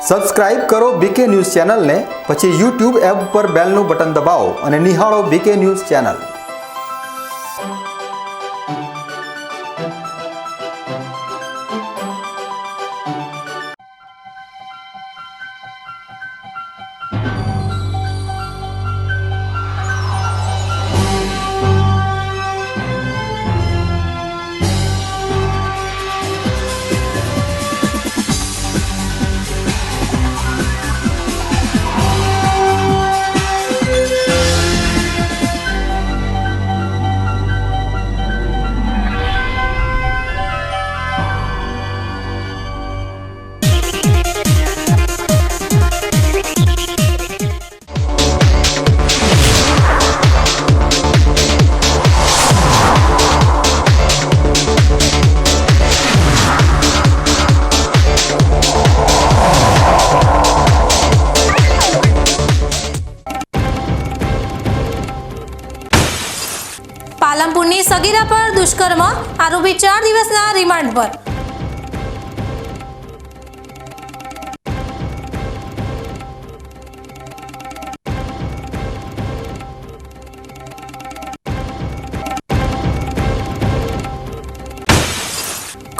Subscribe કરો બીકે news ચેનલને, પછી YouTube એપ પર બેલનું બટન દબાવો અને નિહાળો બીકે ન્યૂઝ ચેનલ। પાલનપુરની સગીરા પર દુષ્કર્મ, આરોપી 4 દિવસના રિમાન્ડ પર।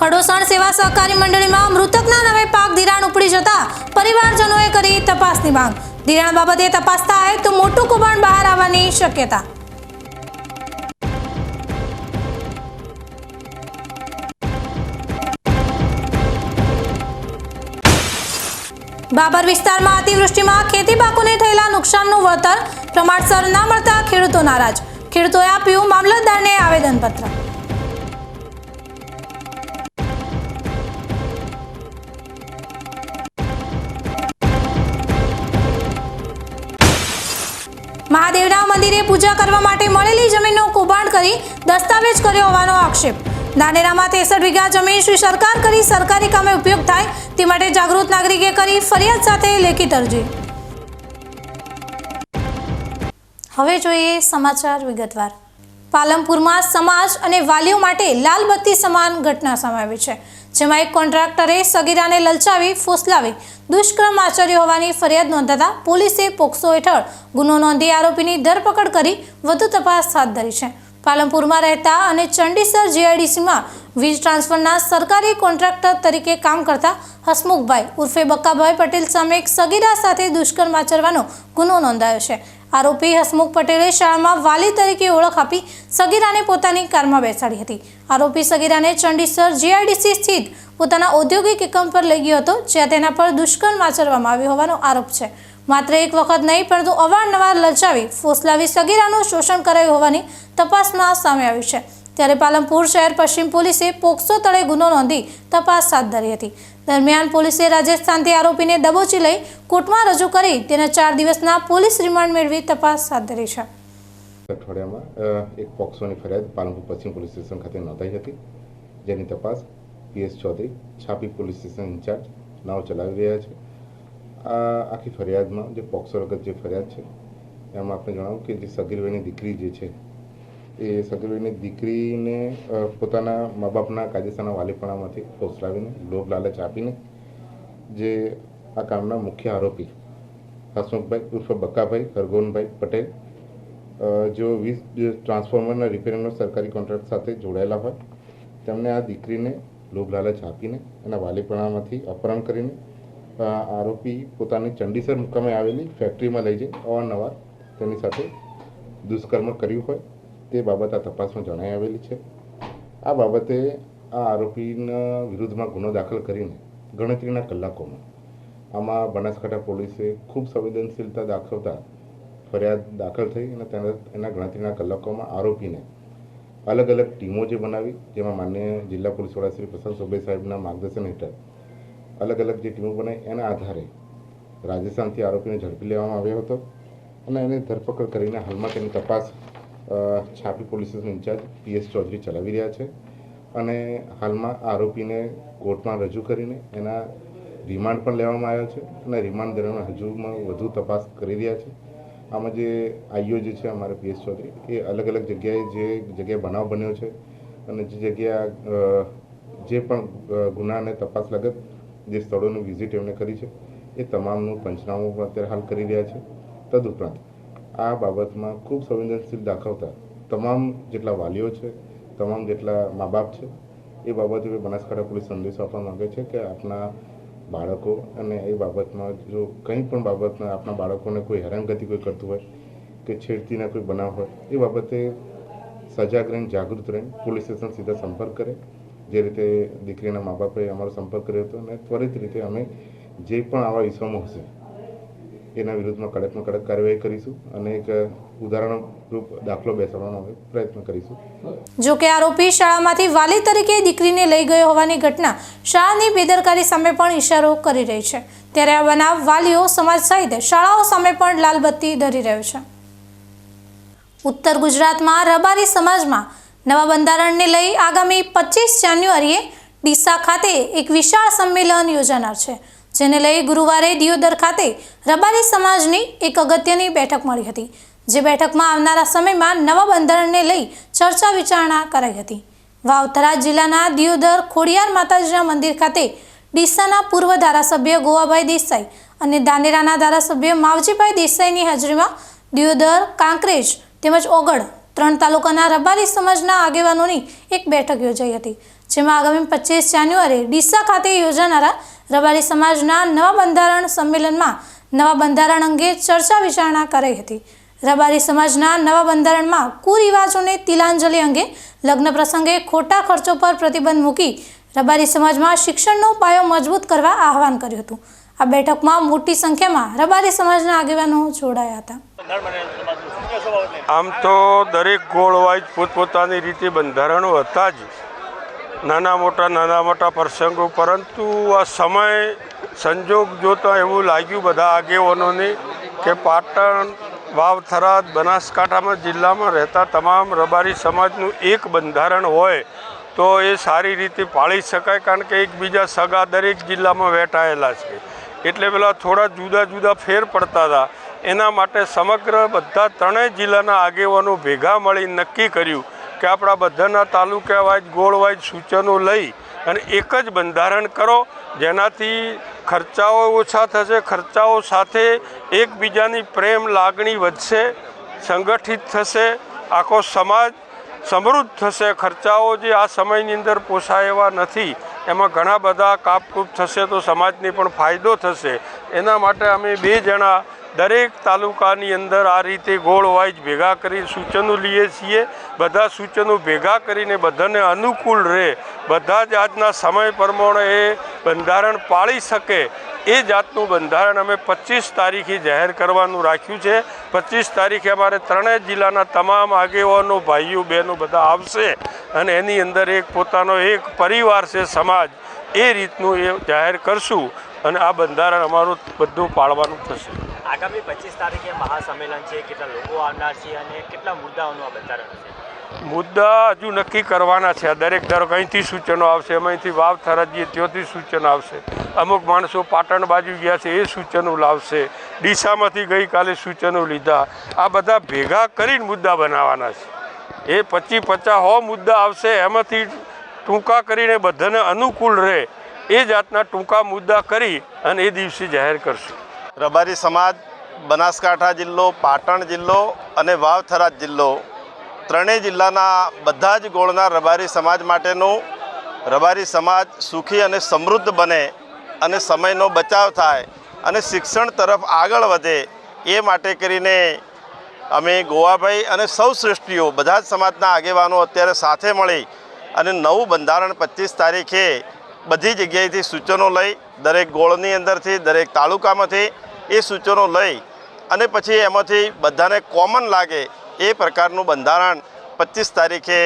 ખડોસણ સેવા સહકારી મંડળીમાં મૃતકના નામે પાક ધિરાણ ઉપડી જતા પરિવારજનોએ કરી તપાસની માંગ। ધિરાણ બાબતે તપાસ થાય તો મોટું કૌભાંડ બહાર આવવાની શક્યતા। બાબર વિસ્તારમાં અતિવૃષ્ટિમાં ખેતી પાકોને થયેલા નુકસાનનું વળતર પ્રમાણસર ન મળતા ખેડૂતો નારાજ। ખેડૂતોએ આપ્યું મામલતદારને આવેદનપત્ર। મહાદેવના મંદિરે પૂજા કરવા માટે મળેલી જમીનનો કૌભાંડ કરી દસ્તાવેજ કર્યો હોવાનો આક્ષેપ। ધાનેરામાં 63 વીઘા જમીન શ્રી સરકાર કરી સરકારી કામે ઉપયોગ થાય તે માટે જાગૃત નાગરિકે કરી ફરિયાદ સાથે લેખિત અરજી। હવે જોઈએ સમાચાર વિગતવાર। પાલનપુરમાં સમાજ અને વાલીઓ માટે લાલ બત્તી સમાન ઘટના સામે આવી છે, જેમાં એક કોન્ટ્રાક્ટરે સગીરાને લલચાવી ફોસલાવી દુષ્કર્મ આચર્યો હોવાની ફરિયાદ નોંધાતા પોલીસે પોક્સો હેઠળ ગુનો નોંધી આરોપીની ધરપકડ કરી વધુ તપાસ હાથ ધરી છે। પાલનપુરમાં રહેતા અને ચંડીસર જીઆઈડીસીમાં વીજ ટ્રાન્સફરના સરકારી કોન્ટ્રાક્ટર તરીકે કામ કરતા હસમુખભાઈ ઉર્ફે બક્કાભાઈ પટેલ સામે એક સગીરા સાથે દુષ્કર્મ આચરવાનો ગુનો નોંધાયો છે। આરોપી હસમુખ પટેલે શાળામાં વાલી તરીકે ઓળખ આપી સગીરાને પોતાની કારમાં બેસાડી હતી। આરોપી સગીરાને ચંડીસર જીઆઈડીસી સ્થિત પોતાના ઔદ્યોગિક એકમ પર લઈ ગયો હતો, જ્યાં તેના પર દુષ્કર્મ આચરવામાં આવ્યો હોવાનો આરોપ છે। માત્ર એક વખત નહીં પરંતુ અવારનવાર લલચાવી ફોસલાવી સગીરાનું શોષણ કરાયું હોવાની તપાસમાં સામે આવ્યું છે। ત્યારે પાલનપુર શહેર પશ્ચિમ પોલીસે પોક્સો તળે ગુનો નોંધી તપાસ હાથ ધરી હતી। દરમિયાન પોલીસે રાજસ્થાનથી આરોપીને દબોચી લઈ કોર્ટમાં રજૂ કરી તેના 4 દિવસના પોલીસ રિમાન્ડ મેળવી તપાસ હાથ ધરી છે। અઠવાડિયામાં એક પોક્સોની ફરિયાદ પાલનપુર પશ્ચિમ પોલીસ સ્ટેશન ખાતે નોંધાઈ હતી, જેની તપાસ પીએસ ચૌધરી છાપી પોલીસ સ્ટેશન ઇન્ચાર્જ નાવ ચલાવી રહ્યા છે। આ આખી ફરિયાદમાં જે પોક્સો વખત જે ફરિયાદ છે એમાં આપણે જણાવ્યું કે જે સગીરભાઈની દીકરી જે છે એ સગીરભાઈની દીકરીને પોતાના મા બાપના કાયદેસરના વાલીપણામાંથી ફોસલાવીને લોભ લાલચ આપીને જે આ કામના મુખ્ય આરોપી હસમુખભાઈ ઉર્ફે બક્કાભાઈ હરગોનભાઈ પટેલ જેઓ વીજ ટ્રાન્સફોર્મરના રિપેરિંગનો સરકારી કોન્ટ્રાક્ટ સાથે જોડાયેલા હોય, તેમને આ દીકરીને લોભ લાલચ આપીને એના વાલીપણામાંથી અપહરણ કરીને આરોપી પોતાની ચંડીસર મુકામે આવેલી ફેક્ટરીમાં લઈ જઈ અવારનવાર તેની સાથે દુષ્કર્મ કર્યું હોય તે બાબત આ તપાસમાં જણાઈ આવેલી છે। આ બાબતે આ આરોપીના વિરુદ્ધમાં ગુનો દાખલ કરીને ગણતરીના કલાકોમાં આમાં બનાસકાંઠા પોલીસે ખૂબ સંવેદનશીલતા દાખવતા ફરિયાદ દાખલ થઈ અને એના ગણતરીના કલાકોમાં આરોપીને અલગ અલગ ટીમો જે બનાવી, જેમાં માન્ય જિલ્લા પોલીસ વડા શ્રી પ્રશાંત સોબે સાહેબના માર્ગદર્શન હેઠળ અલગ અલગ જે ટીમો બનાવી એના આધારે રાજસ્થાનથી આરોપીને ઝડપી લેવામાં આવ્યો હતો અને એની ધરપકડ કરીને હાલમાં તેની તપાસ Chhapi police station incharge PS Chaudhary ચલાવી રહ્યા છે અને હાલમાં આરોપીને કોર્ટમાં રજૂ કરીને એના રિમાન્ડ પણ લેવામાં આવ્યા છે અને રિમાન્ડ દરમિયાન હજુમાં વધુ તપાસ કરી રહ્યા છે। આમાં જે આઈઓ જે છે અમારે પીએસ ચૌધરી એ અલગ અલગ જગ્યાએ બનાવ બન્યો છે અને જે જગ્યા જે પણ ગુનાને તપાસ લગત જે સ્થળોની વિઝિટ એમણે કરી છે એ તમામનું પંચનામું પણ અત્યારે હાલ કરી રહ્યા છે. તદુપરાંત આ બાબતમાં ખૂબ સંવેદનશીલ દાખવતા તમામ જેટલા વાલીઓ છે, તમામ જેટલા મા બાપ છે, એ બાબતે બનાસકાંઠા પોલીસ સંદેશો આપવા માગે છે કે આપના બાળકો અને એ બાબતમાં જો કંઈ પણ બાબતમાં આપણા બાળકોને કોઈ હેરાનગતિ કોઈ કરતું હોય કે છેડતીના કોઈ બનાવ હોય એ બાબતે સજાગ રહીને, જાગૃત રહીને પોલીસ સ્ટેશન સીધા સંપર્ક કરે. જે રીતે દીકરીના મા બાપે અમારો સંપર્ક કર્યો હતો અને ત્વરિત રીતે અમે જે પણ આવા ઇસમો હશે એના વિરુદ્ધમાં કડકમાં કડક કાર્યવાહી કરીશું અને એક ઉદાહરણરૂપ દાખલો બેસાડવાનો અમે પ્રયત્ન કરીશું. જો કે આરોપી શાળામાંથી વાલી તરીકે દીકરીને લઈ ગયો હોવાની ઘટના શાળાની બેદરકારી સામે પણ ઇશારો કરી રહી છે. ત્યારે આ બનાવ વાલીઓ, સમાજ સહિત શાળાઓ સામે પણ લાલબત્તી ધરી રહ્યો છે. ઉત્તર ગુજરાતમાં રબારી સમાજમાં નવા બંધારણને લઈ આગામી 25 જાન્યુઆરીએ ડીસા ખાતે એક વિશાળ સંમેલન યોજાનાર છે, જેને લઈ ગુરુવારે દિયોદર ખાતે રબારી સમાજની એક અગત્યની બેઠક મળી હતી. જે બેઠકમાં આવનારા સમયમાં નવા બંધારણને લઈ ચર્ચા વિચારણા કરાઈ હતી. વાવ-થરાદ જિલ્લાના દિયોદર ખોડિયાર માતાજીના મંદિર ખાતે ડીસાના પૂર્વ ધારાસભ્ય ગોવાભાઈ દેસાઈ અને ધાનેરાના ધારાસભ્ય માવજીભાઈ દેસાઈની હાજરીમાં દિયોદર, કાંકરેજ તેમજ ઓગળ 3 તાલુકાના રબારી સમાજના આગેવાનોની એક બેઠક યોજાઈ હતી. જેમાં આગામી 25 જાન્યુઆરીએ ડીસા ખાતે યોજાનારા રબારી સમાજના નવા બંધારણ સંમેલનમાં નવા બંધારણ અંગે ચર્ચા વિચારણા કરાઈ હતી. રબારી સમાજના નવા બંધારણમાં કુરિવાજોને તિલાંજલિ અંગે લગ્ન પ્રસંગે ખોટા ખર્ચો પર પ્રતિબંધ મૂકી રબારી સમાજમાં શિક્ષણનો પાયો મજબૂત કરવા આહવાન કર્યું હતું. આ બેઠકમાં મોટી સંખ્યામાં રબારી સમાજના આગેવાનો જોડાયા હતા. આમ તો દરેક ગોળવાઇઝ પોતપોતાની રીતે બંધારણો હતા જ, નાના મોટા પ્રસંગો, પરંતુ આ સમય સંજોગ જોતાં એવું લાગ્યું બધા આગેવાનોને કે પાટણ, વાવ-થરાદ, બનાસકાંઠામાં જિલ્લામાં રહેતા તમામ રબારી સમાજનું એક બંધારણ હોય તો એ સારી રીતે પાળી શકાય, કારણ કે એકબીજા સગા દરેક જિલ્લામાં વેટાયેલા છે. એટલે પેલા થોડા જુદા જુદા ફેર પડતા હતા. એના માટે સમગ્ર બધા 3 જિલ્લાના આગેવાનો ભેગા મળી નક્કી કર્યું કે આપણા બધાના તાલુકા વાઇઝ, ગોળ વાઇઝ સૂચનો લઈ અને એક જ બંધારણ કરો, જેનાથી ખર્ચાઓ ઓછા થશે, ખર્ચાઓ સાથે એકબીજાની પ્રેમ લાગણી વધશે, સંગઠિત થશે, આખો સમાજ સમૃદ્ધ થશે. ખર્ચાઓ જે આ સમયની અંદર પોસાય એવા નથી, એમાં ઘણા બધા કાપકૂપ થશે તો સમાજને પણ ફાયદો થશે. એના માટે અમે 2 જણા દરેક તાલુકાની અંદર આ રીતે ગોળ વાઇઝ ભેગા કરી સૂચનો લઈએ છીએ. બધા સૂચનો ભેગા કરીને બધાને અનુકૂળ રહે, બધા જ આજના સમય પ્રમાણે એ બંધારણ પાળી શકે એ જાતનું બંધારણ અમે 25 તારીખે જાહેર કરવાનું રાખ્યું છે. 25 તારીખે અમારે 3 જિલ્લાના તમામ આગેવાનો, ભાઈઓ, બહેનો બધા આવશે અને એની અંદર એક પોતાનો એક પરિવાર છે સમાજ, એ રીતનું એ જાહેર કરશું અને આ બંધારણ અમારું બધું પાળવાનું થશે. આગામી 25 તારીખે મહાસંમેલન છે, કેટલા લોકો આવનાર છે અને કેટલા મુદ્દાઓનું આ બંધારણ છે? મુદ્દા હજુ નક્કી કરવાના છે. દરેક ધારો અહીંથી સૂચનો આવશે, અહીંથી વાવ-થરાદ જઈએ ત્યાંથી સૂચનો આવશે, અમુક માણસો પાટણ બાજુ ગયા છે એ સૂચનો લાવશે, ડીસામાંથી ગઈકાલે સૂચનો લીધા. આ બધા ભેગા કરીને મુદ્દા બનાવવાના છે. એ 25-50 મુદ્દા આવશે, એમાંથી ટૂંકા કરીને બધાને અનુકૂળ રહે એ જાતના ટૂંકા મુદ્દા કરી અને એ દિવસે જાહેર કરશું. રબારી સમાજ બનાસકાંઠા જિલ્લો, પાટણ જિલ્લો અને વાવ-થરાદ જિલ્લો, 3 જિલ્લાના બધા જ ગોળના રબારી સમાજ માટેનું રબારી સમાજ સુખી અને સમૃદ્ધ બને અને સમયનો બચાવ થાય અને શિક્ષણ તરફ આગળ વધે એ માટે કરીને અમે ગોવાભાઈ અને સૌ શ્રેષ્ઠીઓ બધા જ સમાજના આગેવાનો અત્યારે સાથે મળી અને નવું બંધારણ 25 તારીખે બધી જગ્યાએથી સૂચનો લઈ, દરેક ગોળની અંદરથી, દરેક તાલુકામાંથી એ સૂચનો લઈ અને પછી એમાંથી બધાને કોમન લાગે એ પ્રકારનું બંધારણ 25 તારીખે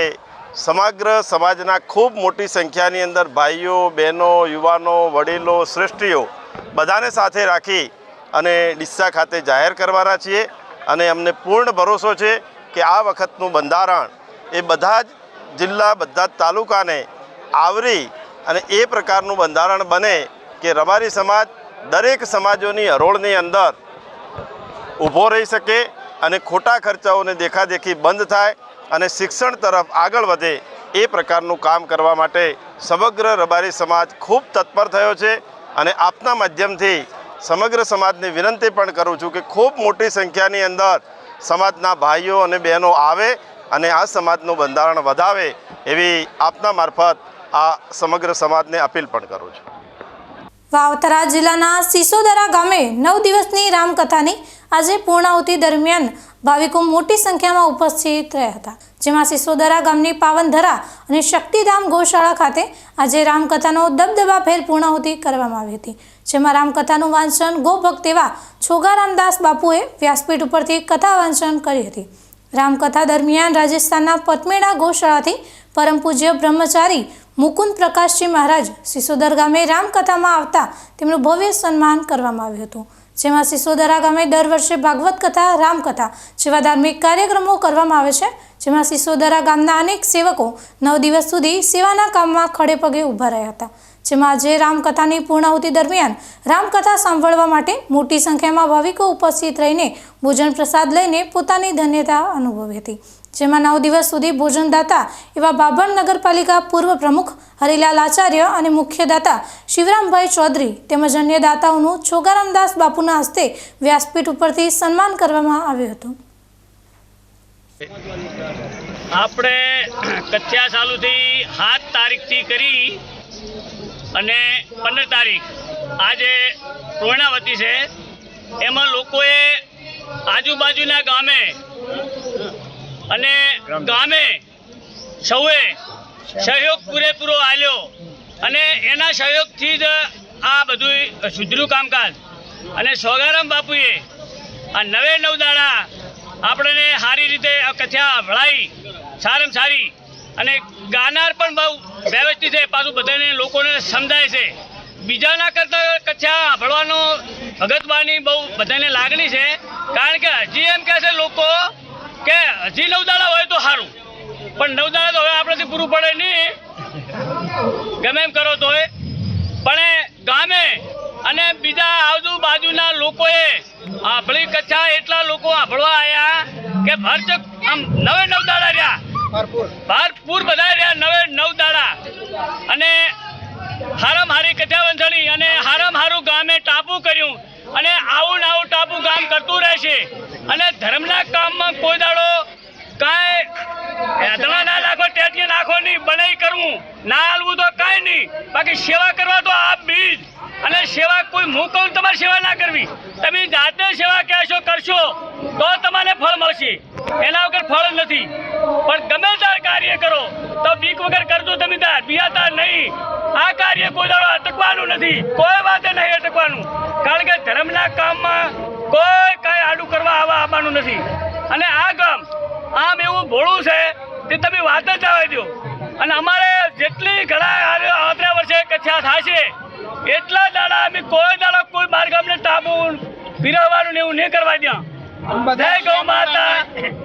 સમગ્ર સમાજના ખૂબ મોટી સંખ્યાની અંદર ભાઈઓ, બહેનો, યુવાનો, વડીલો, શ્રેષ્ઠીઓ બધાને સાથે રાખી અને ડીસા ખાતે જાહેર કરવાના છીએ. અને અમને પૂર્ણ ભરોસો છે કે આ વખતનું બંધારણ એ બધા જ જિલ્લા, બધા જ તાલુકાને આવરી અને એ પ્રકારનું બંધારણ બને કે રબારી સમાજ દરેક સમાજોની હરોળની અંદર ઊભો રહી શકે અને ખોટા ખર્ચાઓને દેખાદેખી બંધ થાય અને શિક્ષણ તરફ આગળ વધે એ પ્રકારનું કામ કરવા માટે સમગ્ર રબારી સમાજ ખૂબ તત્પર થયો છે. અને આપના માધ્યમથી સમગ્ર સમાજને વિનંતી પણ કરું છું કે ખૂબ મોટી સંખ્યાની અંદર સમાજના ભાઈઓ અને બહેનો આવે અને આ સમાજનું બંધારણ વધાવે એવી આપના મારફત આ સમગ્ર સમાજને અપીલ પણ કરું છું. વાવથરા જિલ્લાના સિસોદરા ગામે 9 દિવસની રામકથાની આજે પૂર્ણાહુતિ દરમિયાન ભાવિકો મોટી સંખ્યામાં ઉપસ્થિત રહ્યા હતા, જેમાં સિસોદરા ગામની પાવનધરા અને શક્તિધામ ગૌશાળા ખાતે આજે રામકથાનો દબદબાભેર પૂર્ણાહુતિ કરવામાં આવી હતી, જેમાં રામકથાનું વાંચન ગોભક્ત એવા છોગારામદાસ બાપુએ વ્યાસપીઠ ઉપરથી કથા વાંચન કરી હતી. રામકથા દરમિયાન રાજસ્થાનના પતમેડા ગૌશાળાથી પરમ પૂજ્ય બ્રહ્મચારી મુકુંદ પ્રકાશજી મહારાજ સિસોદર ગામે રામકથામાં આવતા તેમનું ભવ્ય સન્માન કરવામાં આવ્યું હતું, જેમાં સિસોદરા ગામે દર વર્ષે ભાગવત કથા, રામકથા જેવા ધાર્મિક કાર્યક્રમો કરવામાં આવે છે, જેમાં સિસોદરા ગામના અનેક સેવકો 9 દિવસ સુધી સેવાના કામમાં ખડે પગે ઊભા રહ્યા હતા, જેમાં આજે રામકથાની પૂર્ણાહુતિ દરમિયાન રામકથા સાંભળવા માટે મોટી સંખ્યામાં ભાવિકો ઉપસ્થિત રહીને ભોજન પ્રસાદ લઈને પોતાની ધન્યતા અનુભવી હતી, જેમાં 9 દિવસ સુધી ભોજનદાતા એવા બાબર નગરપાલિકા પૂર્વ પ્રમુખ હરિલાલ આચાર્ય અને મુખ્ય દાતા શિવરામભાઈ ચૌધરી તેમજ અન્ય દાતાઓનું છોગારામદાસ બાપુના હસ્તે વ્યાસપીઠ ઉપરથી સન્માન કરવામાં આવ્યું હતું. આપણે કથ્યા ચાલુથી 7 તારીખથી કરી અને 15 તારીખ આજે પૂર્ણાવતી છે. એમાં લોકોએ આજુબાજુના ગામે અને ગામે સૌએ સહયોગ પૂરેપૂરો આપ્યો અને એના સહયોગથી જ આ બધું સુધર્યું કામકાજ. અને સોગારામ બાપુએ આ 9 દાડા આપણને સારી રીતે કથા ભળાઈ, સારામાં સારી, અને ગાનાર પણ બહુ વ્યવસ્થિત છે, પાછું બધાને લોકોને સમજાય છે. બીજાના કરતાં કથા ભળવાનો ભગતવાની બહુ બધાને લાગણી છે, કારણ કે હજી એમ કહે છે લોકો કે હજી 9 દાડા હોય તો સારું, પણ 9 દાડા તો હવે આપણાથી પૂરું પડે નહીં, ગમે એમ કરો તો. પણ ગામે અને બીજા આજુબાજુના લોકોએ આપણી કથા એટલા લોકો સાંભળવા આવ્યા કે ભરચક આમ 9 દાડા રહ્યા, ભારપૂર બધા રહ્યા 9 દાડા. અને હારામ હારી કથા વંથણી અને હારામ હારું ગામે ટાપુ કર્યું અને આવું ને આવું ટાપુ કામ કરતું રહેશે. અને ધર્મના કામમાં કોઈ દાડો કાંઈ એધણા ના નાખો, ટેટીએ નાખો નહીં, બનાવી કરવું ના હાલવું તો કાંઈ નહીં, બાકી સેવા કરવા તો આ બીજ. અને સેવા કોઈ હું કહું તમારે સેવા ના કરવી, તમે જાતે સેવા કહેશો કરશો તો તમને ફળ મળશે, એના વગર ફળ નથી. પણ ગમે તાર કાર્ય કરો તો બીક વગર કરજો, તમે તાર બિયાતા નહીં. આ કાર્ય કોઈ દાડો અટકવાનું નથી, કોઈ વાતે નહીં અટકવાનું, કારણ કે ધર્મના કામમાં કોઈ કાંઈ આડું કરવા આવવાનું નથી. અને આ ગામ આમ એવું ભોળું છે તે તમે વાત જ આવવા દો. અને અમારે જેટલી ઘણા આવતા વર્ષે કથા થશે એટલા દાડા અમે કોઈ દાડા કોઈ બાર ગામને ટાપુ પીરવવાનું ને એવું નહીં કરવા દે. જય ગૌ માતા,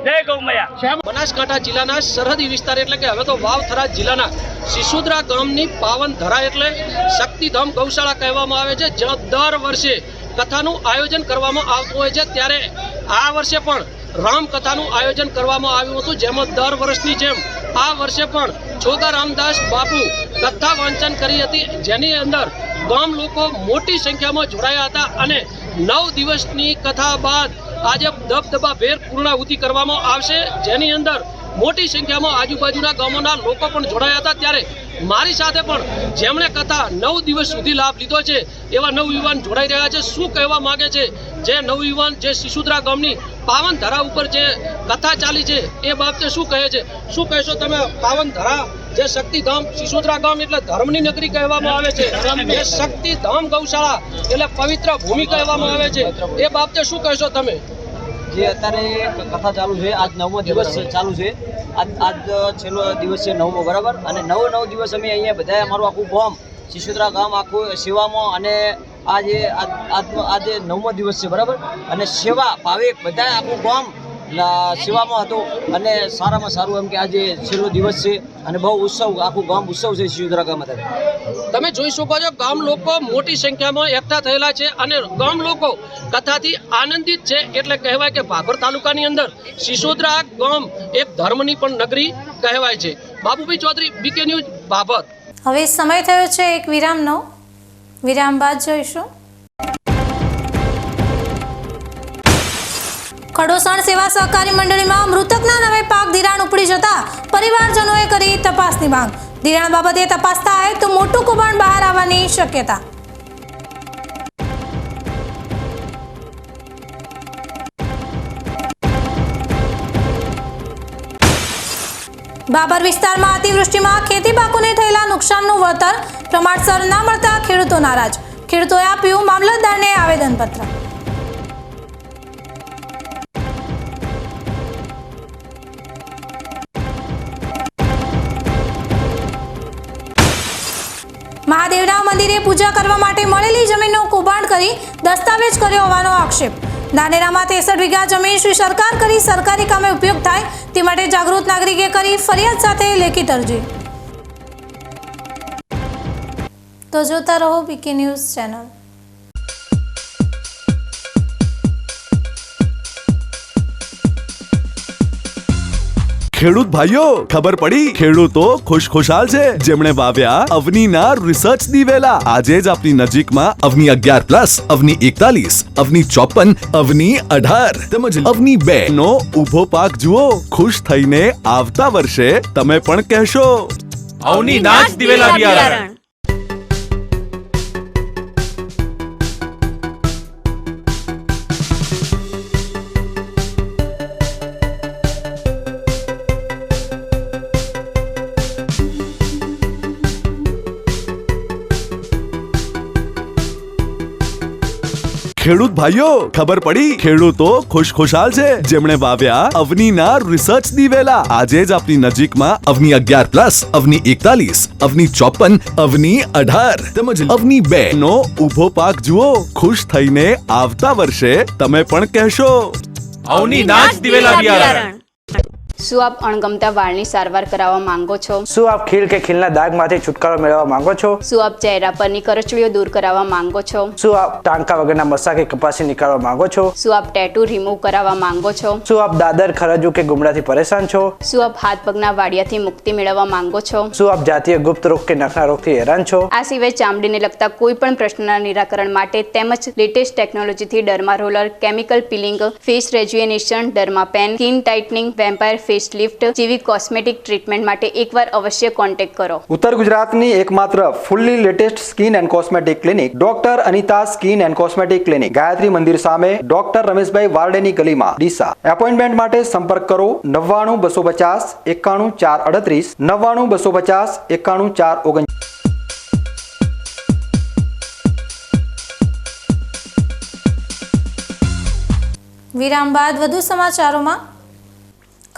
જય ગૌ મૈયા. બનાસકાંઠા જિલ્લાના સરહદી વિસ્તાર એટલે કે હવે તો વાવથરા જિલ્લાના સિસોદરા ગામની પાવનધરા એટલે શક્તિધામ ગૌશાળા કહેવામાં આવે છે, જ્યાં દર વર્ષે કથાનું આયોજન કરવામાં આવતું હોય છે. ત્યારે આ વર્ષે પણ રામકથાનું આયોજન કરવામાં આવ્યું હતું, જેમાં દર વર્ષની જેમ આ વર્ષે પણ છોગારામદાસ બાપુ કથા વાંચન કરી હતી, જેની અંદર ગામ લોકો મોટી સંખ્યામાં જોડાયા હતા. અને 9 દિવસની કથા બાદ આજે દબદબાભેર પૂર્ણાહુતિ કરવામાં આવશે, જેની અંદર મોટી સંખ્યામાં આજુબાજુના ગામોના લોકો પણ જોડાયા હતા. ત્યારે મારી સાથે પણ જેમણે કથા 9 દિવસ સુધી લાભ લીધો છે એવા નવયુવાન જોડાઈ રહ્યા છે. શું કહેવા માંગે છે જે નવયુવાન જે સિસોદરા ગામની પાવનધરા ઉપર જે કથા ચાલી છે એ બાબતે શું કહે છે? શું કહેશો તમે? પાવનધરા જે શક્તિધામ સિસોદરા ગામ એટલે ધર્મની નગરી કહેવામાં આવે છે, એ શક્તિધામ ગૌશાળા એટલે પવિત્ર ભૂમિ કહેવામાં આવે છે, એ બાબતે શું કહેશો તમે? જે અત્યારે કથા ચાલુ છે, આજ 9મો દિવસ ચાલુ છે, આજ છેલ્લો દિવસ છે 9મો, બરાબર. અને 9 દિવસ અમે અહીંયા બધા અમારું આખું ગામ સિસોદરા ગામ આખું સેવામાં, અને આજે 9મો દિવસ છે, બરાબર. અને સેવા ભાવિક બધા આખું ગામ સેવામાં હતો, અને સારામાં સારું એમ કે આજે છેલ્લો દિવસ છે અને બહુ ઉત્સવ, આખું ગામ ઉત્સવ છે સિસોદરા ગામ. તમે જોઈ શકો છો ગામ લોકો મોટી સંખ્યામાં એકઠા થયેલા છે અને ગામ લોકો કથાથી આનંદિત છે. એટલે કહેવાય કે ભાભર તાલુકાની અંદર સિસોદરા ગામ એક ધર્મની પણ નગરી કહેવાય છે. Babubhai Chaudhary, BK news, Bhabhar. હવે સમય થયો છે એક વિરામનો. વિરામ બાદ જોઈશું. ખડોસણ સેવા સહકારી મંડળીમાં મૃતકના નામે પાક ધિરાણ ઉપડી જતા પરિવારજનોએ કરી તપાસની માંગ. ધિરાણ બાબતે તપાસ થાય તો મોટું કૌભાંડ બહાર આવવાની શક્યતા. બાબર વિસ્તારમાં અતિવૃષ્ટિમાં ખેતી પાકોને થયેલા નુકસાનનું વળતર પ્રમાણસર ન મળતા ખેડૂતો નારાજ. ખેડૂતોએ આપ્યું મામલતદારને આવેદનપત્ર. મહાદેવના મંદિરે પૂજા કરવા માટે મળેલી જમીનનો કૌભાંડ કરી દસ્તાવેજ કર્યો હોવાનો આક્ષેપ. ધાનેરામાં 63 વીઘા જમીન શ્રી સરકાર કરી સરકારી કામે ઉપયોગ થાય તે માટે જાગૃત નાગરિકે કરી ફરિયાદ સાથે લેખિત અરજી. તો જોતા રહો બીકે ન્યૂઝ ચેનલ. ખેડૂત ભાઈઓ, ખબર પડી? ખેડૂતો ખુશખુશાલ છે જેમણે વાવ્યા અવનીના રિસર્ચ દિવેલા. આજે જ આપની નજીકમાં અવની 11+, અવની 41, અવની 54, અવની 18 તેમજ અવની 2 નો ઊભો પાક જુઓ. ખુશ થઈને આવતા વર્ષે તમે પણ કહેશો અવની નાચ દિવેલા બિયારણ. ખેડૂત ભાઈઓ, ખબર પડી? ખેડૂતો ખુશખુશાલ છે જેમણે વાવ્યા અવનીના રિસર્ચ દિવેલા. આજે જ આપની નજીકમાં અવની 11+, અવની 41, અવની 54, અવની 18 તેમજ અવની 2 નો ઊભો પાક જુઓ. ખુશ થઈને આવતા વર્ષે તમે પણ કહેશો અવની નાચ દિવેલા બિયારણ. શું આપ અણગમતા વાળની સારવાર કરાવવા માંગો છો? શું આપ ખીલ કે ખીલના દાગમાંથી છુટકારો મેળવવા માંગો છો? શું આપ ચહેરા પરની કરચલીઓ દૂર કરાવવા માંગો છો? શું આપ ટાંકા વગરના મસા કે કપાસી નીકાળવા માંગો છો? શું આપ ટેટુ રિમૂવ કરાવવા માંગો છો? શું આપ દાદર, ખરજુ કે ગુમડાથી પરેશાન છો? શું આપ હાથ પગના વાડિયાથી મુક્તિ મેળવવા માંગો છો? શું આપ જાતીય ગુપ્ત રોગ કે નખના રોગથી હેરાન છો? આ સિવાય ચામડીને લગતા કોઈ પણ પ્રશ્નના નિરાકરણ માટે તેમજ લેટેસ્ટ ટેકનોલોજીથી derma roller, chemical peeling, face rejuvenation, derma pen, skin tightening, vampire face lift જેવી કોસ્મેટિક ટ્રીટમેન્ટ માટે એકવાર અવશ્ય કોન્ટેક્ટ કરો. ઉત્તર ગુજરાતની એકમાત્ર fully latest skin and cosmetic clinic doctor Anita skin and cosmetic clinic, Gayatri Mandir સામે, ડોક્ટર રમેશભાઈ વારડેની ગલીમાં, ડીસા. એપોઇન્ટમેન્ટ માટે સંપર્ક કરો 99 250 91 438, 99 250 91 439. વિરામ બાદ વધુ સમાચારોમાં.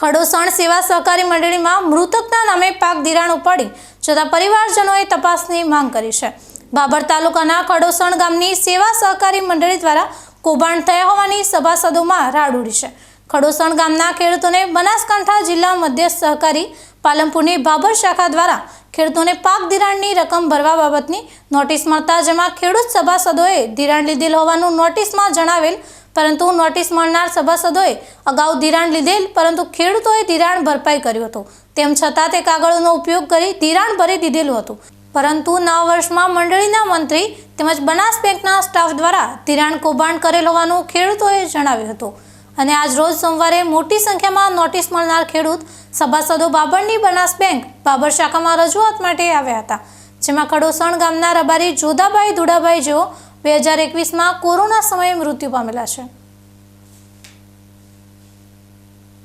ખડોસણ સેવા સહકારી મંડળીમાં મૃતકના નામે પાક ધિરાણ ઉપાડી જતા પરિવારજનોએ તપાસની માંગ કરી છે. બાબર તાલુકાના ખડોસણ ગામની સેવા સહકારી મંડળી દ્વારા કૌભાંડ થયા હોવાની સભાસદોમાં રાડ ઉડી છે. ખડોસણ ગામના ખેડૂતોને બનાસકાંઠા જિલ્લા મધ્યસ્થ સહકારી પાલનપુરની બાબર શાખા દ્વારા ખેડૂતોને પાક ધિરાણની રકમ ભરવા બાબતની નોટિસ મળતા જેમાં ખેડૂત સભાસદોએ ધિરાણ લીધેલ હોવાનું નોટિસમાં જણાવેલ, પરંતુ નોટિસ મળનાર સભાસદોએ અગાઉ ધિરાણ લીધેલ પરંતુ ખેડૂતોએ ધિરાણ ભરપાઈ કર્યું હતું. તેમ છતાં તે કાગળોનો ઉપયોગ કરી ધિરાણ ભરી દીધેલું હતું, પરંતુ નવા વર્ષમાં મંડળીના મંત્રી તેમજ બનાસ બેંકના સ્ટાફ દ્વારા ધિરાણ કૌભાંડ કરેલ હોવાનું ખેડૂતોએ જણાવ્યું હતું. અને આજ રોજ સોમવારે મોટી સંખ્યામાં નોટિસ મળનાર ખેડૂત સભાસદો બાબરની બનાસ બેંક બાબર શાખામાં રજૂઆત માટે આવ્યા હતા, જેમાં ખડોસણ ગામના રબારી જોધાભાઈ ધુડાભાઈ જેઓ 2021માં કોરોના સમયે મૃત્યુ પામેલા છે.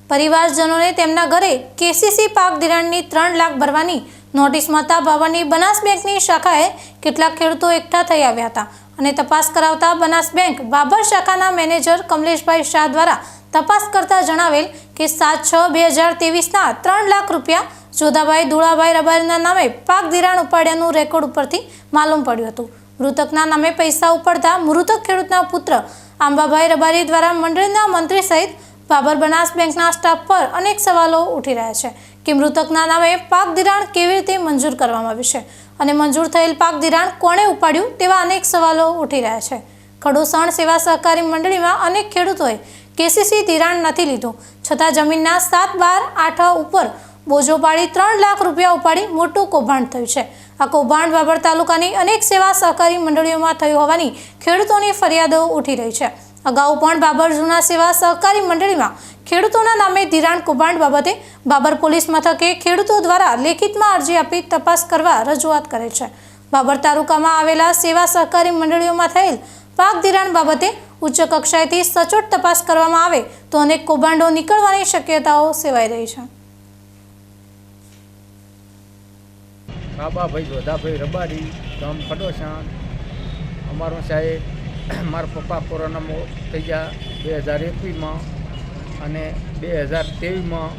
પરિવારજનોને તેમના ઘરે કેસીસી પાક ધિરાણની 3 લાખ ભરવાની નોટિસ મળતા બાબરની બનાસ બેંકની શાખાએ કેટલાક ખેડૂતો એકઠા થઈ આવ્યા હતા અને તપાસ કરાવતા બનાસ બેંક બાબર શાખાના મેનેજર કમલેશભાઈ શાહ દ્વારા તપાસ કરતા જણાવેલ કે 7/6/2023ના 3 લાખ રૂપિયા જોધાભાઈ ધુડાભાઈ રબારીના નામે પાક ધિરાણ ઉપાડ્યાનું રેકોર્ડ ઉપરથી માલુમ પડ્યું હતું. મૃતકના નામે પૈસા ઉપાડતા મૃતક ખેડૂતના પુત્ર આંબાભાઈ રબારી દ્વારા મંડળીના મંત્રી સહિત બાબર બનાસ બેંકના સ્ટાફ પર અનેક સવાલો ઉઠી રહ્યા છે કે મૃતકના નામે પાક ધિરાણ કેવી રીતે મંજૂર કરવામાં આવ્યું છે અને મંજૂર થયેલ પાક ધિરાણ કોણે ઉપાડ્યું તેવા અનેક સવાલો ઉઠી રહ્યા છે. ખડોસણ સેવા સહકારી મંડળીમાં અનેક ખેડૂતોએ કેસીસી ધિરાણ નથી લીધું છતાં જમીનના 7/12 ઉપર બોજો પાડી 3 લાખ રૂપિયા ઉપાડી મોટું કૌભાંડ થયું છે. આ કૌભાંડ બાબર તાલુકાની અનેક સેવા સહકારી મંડળીઓમાં થયું હોવાની ખેડૂતોની ફરિયાદો ઉઠી રહી છે. અગાઉ પણ બાબર જૂના સેવા સહકારી મંડળીમાં ખેડૂતોના નામે ધિરાણ કૌભાંડ બાબતે બાબર પોલીસ મથકે ખેડૂતો દ્વારા લેખિતમાં અરજી આપી તપાસ કરવા રજૂઆત કરે છે. બાબર તાલુકામાં આવેલા સેવા સહકારી મંડળીઓમાં થયેલ પાક ધિરાણ બાબતે ઉચ્ચ કક્ષાએથી સચોટ તપાસ કરવામાં આવે તો અનેક કૌભાંડો નીકળવાની શક્યતાઓ સેવાઈ રહી છે. બાબાભાઈ જોધાભાઈ રબારી ગામ ખડોસાણ. અમારો સાહેબ મારા પપ્પા કોરોનામાં થઈ ગયા 2021માં અને 2023માં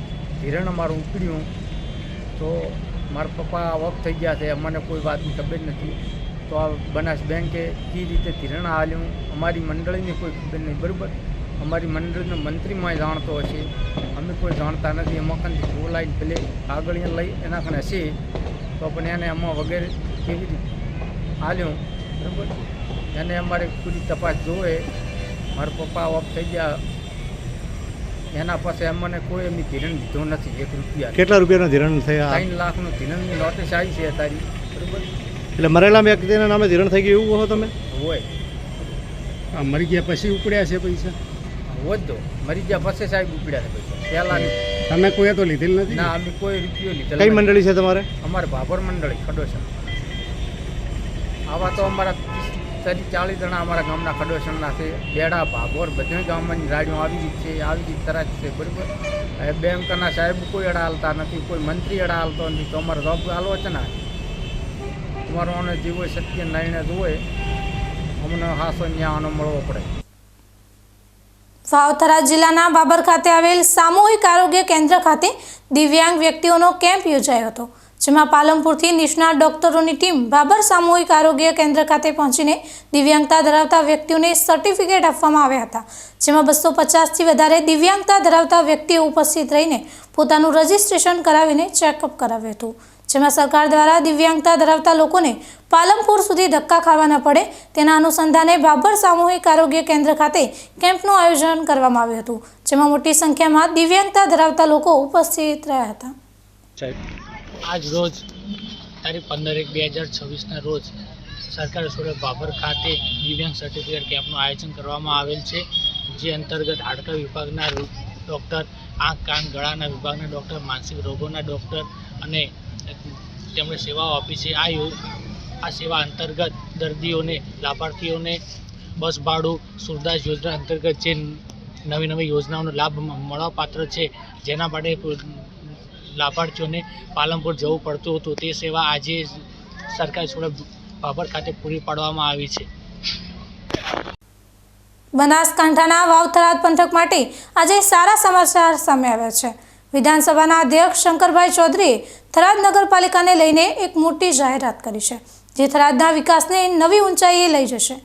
ધિરાણ અમારું ઉપડ્યું તો મારા પપ્પા વખ થઈ ગયા છે. અમને કોઈ વાતની ખબર નથી. તો આ બનાસ બેંકે કઈ રીતે ધિરાણ આલ્યું અમારી મંડળીની કોઈ ખબર નહીં. બરાબર, અમારી મંડળીનો મંત્રીમાં જાણતો હશે, અમે કોઈ જાણતા નથી. એમાં બોલાવીને પેલે આગળ લઈ એના ખાને હશે તો પણ એને એમાં વગેરે કેવી રીતે આલ્યું. બરાબર, એને અમારે પૂરી તપાસ જોવે. મારા પપ્પા ઓફ થઈ ગયા એના પાસે અમને કોઈ એમની ધિરાણ દીધો નથી. 1 રૂપિયા. કેટલા રૂપિયાનું ધિરાણ થયા? 3 લાખનું ધિરાણની નોટિસ આવી છે તારી. બરાબર, એટલે મરેલા વ્યક્તિના નામે ધિરાણ થઈ ગયું એવું હો તમે? હોય. મરી ગયા પછી ઉપડ્યા છે પૈસા? હોય તો મરી ગયા પછી સાહેબ ઉપડ્યા છે પૈસા. પહેલાં તમે કોઈ તો લીધેલ નથી? ના, અમે કોઈ રૂપિયો લીધેલ. કઈ મંડળી છે તમારે? અમારે બાબર મંડળી ખડોસણ. આવા તો અમારા 40 જણા અમારા ગામના ખડોસણના છે. બેડા ભાગોર બધા ગામની ગાડીઓ આવી ગઈ છે, આવી ગઈ તરત છે. બરાબર, હવે બેંકના સાહેબ કોઈ એડા હાલતા નથી, કોઈ મંત્રી એડા હાલતો નથી. તો અમારે જોબ હાલવો છે ને. તમારો આને જે હોય સત્ય નિર્ણય હોય અમને હાસો ન્યાયનો મળવો પડે. વાવ જિલ્લાના બાબર ખાતે આવેલ સામૂહિક આરોગ્ય કેન્દ્ર ખાતે દિવ્યાંગ વ્યક્તિઓનો કેમ્પ યોજાયો હતો, જેમાં પાલનપુરથી નિષ્ણાત ડોક્ટરોની ટીમ બાબર સામૂહિક આરોગ્ય કેન્દ્ર ખાતે પહોંચીને દિવ્યાંગતા ધરાવતા વ્યક્તિઓને સર્ટિફિકેટ આપવામાં આવ્યા હતા, જેમાં 250થી વધારે દિવ્યાંગતા ધરાવતા વ્યક્તિઓ ઉપસ્થિત રહીને પોતાનું રજીસ્ટ્રેશન કરાવીને ચેકઅપ કરાવ્યું હતું, જેમાં સરકાર દ્વારા દિવ્યાંગતા ધરાવતા લોકોને પાલનપુર સુધી ધક્કા ખાવા ન પડે તેના અનુસંધાને બાબર સામૂહિક આરોગ્ય કેન્દ્ર ખાતે કેમ્પનું આયોજન કરવામાં આવ્યું હતું, જેમાં મોટી સંખ્યામાં દિવ્યાંગતા ધરાવતા લોકો ઉપસ્થિત રહ્યા હતા. આજ રોજ તારીખ 15/1/2026ના રોજ સરકારી સ્કૂલ બાબર ખાતે દિવ્યાંગ સર્ટિફિકેટ કેમ્પનું આયોજન કરવામાં આવેલ છે, જે અંતર્ગત હાડકા વિભાગના ડૉક્ટર, આંખ કાન ગળાના વિભાગના ડૉક્ટર, માનસિક રોગોના ડૉક્ટર અને તેમણે સેવાઓ આપી છે. આ સેવા અંતર્ગત દર્દીઓને, લાભાર્થીઓને બસ ભાડું, સુરદાસ યોજના અંતર્ગત જે નવી યોજનાઓનો લાભ મળવાપાત્ર છે, જેના માટે લાભાર્થીઓને પાલનપુર જવું પડતું હતું, તે સેવા આજે સરકારી સ્કૂલ બાબર ખાતે પૂરી પાડવામાં આવી છે. બનાસકાંઠાના વાવ-થરાદ પંથક માટે આજે સારા સમાચાર સામે આવ્યા છે. વિધાનસભાના અધ્યક્ષ શંકરભાઈ ચૌધરીએ થરાદ નગરપાલિકાને લઈને એક મોટી જાહેરાત કરી છે, જે થરાદના વિકાસને નવી ઊંચાઈએ લઈ જશે.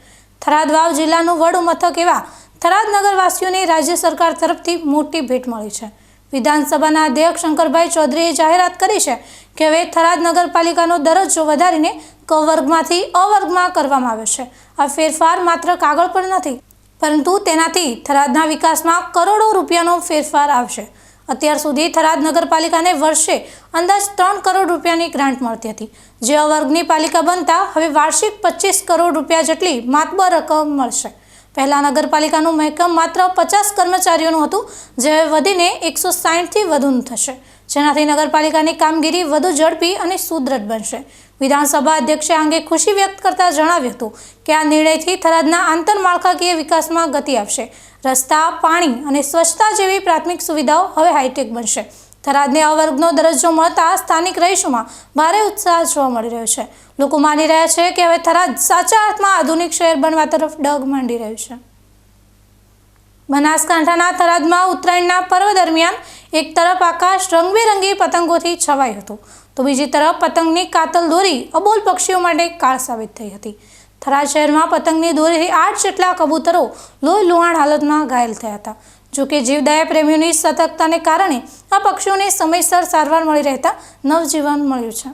થરાદ વાવ જિલ્લાનું વડ મથક એવા થરાદ નગરવાસીઓને રાજ્ય સરકાર તરફથી મોટી ભેટ મળી છે. વિધાનસભાના અધ્યક્ષ શંકરભાઈ ચૌધરીએ જાહેરાત કરી છે કે હવે થરાદ નગરપાલિકાનો દરજ્જો વધારીને ક વર્ગમાંથી અ વર્ગમાં કરવામાં આવ્યો છે. આ ફેરફાર માત્ર કાગળ પર નથી, પરંતુ તેનાથી થરાદના વિકાસમાં કરોડો રૂપિયાનો ફેરફાર આવશે. અત્યાર સુધી થરાદ નગરપાલિકાને વર્ષે અંદાજ 3 કરોડ રૂપિયાની ગ્રાન્ટ મળતી હતી, જે અ વર્ગની પાલિકા બનતા હવે વાર્ષિક 25 કરોડ રૂપિયા જેટલી માતબર રકમ મળશે. પહેલા નગરપાલિકાનું મહેકમ માત્ર 50 કર્મચારીઓનું હતું, જે વધીને 160થી વધુનું થશે, જેનાથી નગરપાલિકાની કામગીરી વધુ ઝડપી અને સુદ્રઢ બનશે. વિધાનસભા અધ્યક્ષે આ અંગે ખુશી વ્યક્ત કરતા જણાવ્યું હતું કે આ નિર્ણયથી થરાદના આંતરમાળખાકીય વિકાસમાં ગતિ આવશે. રસ્તા, પાણી અને સ્વચ્છતા જેવી પ્રાથમિક સુવિધાઓ હવે હાઈટેક બનશે. થરાદને અ વર્ગનો દરજ્જો મળતા સ્થાનિક રહીશોમાં ભારે ઉત્સાહ જોવા મળી રહ્યો છે. લોકો માની રહ્યા છે કે હવે થરાદ સાચા અર્થમાં આધુનિક શહેર બનવા તરફ ડગ માંડી રહ્યું છે. બનાસકાંઠાના થરાદમાં ઉત્તરાયણના પર્વ દરમિયાન એક તરફ આકાશ રંગબેરંગી પતંગોથી છવાયું હતું, તો બીજી તરફ પતંગની કાતલ દોરી અબોલ પક્ષીઓ માટે કાળ સાબિત થઈ હતી. થરાદ શહેરમાં પતંગની દોરીથી 8 જેટલા કબૂતરો લોહી લુહાણ હાલતમાં ઘાયલ થયા હતા. જોકે જીવદયા પ્રેમીઓની સતર્કતાને કારણે આ પક્ષીઓને સમયસર સારવાર મળી રહેતા નવજીવન મળ્યું છે.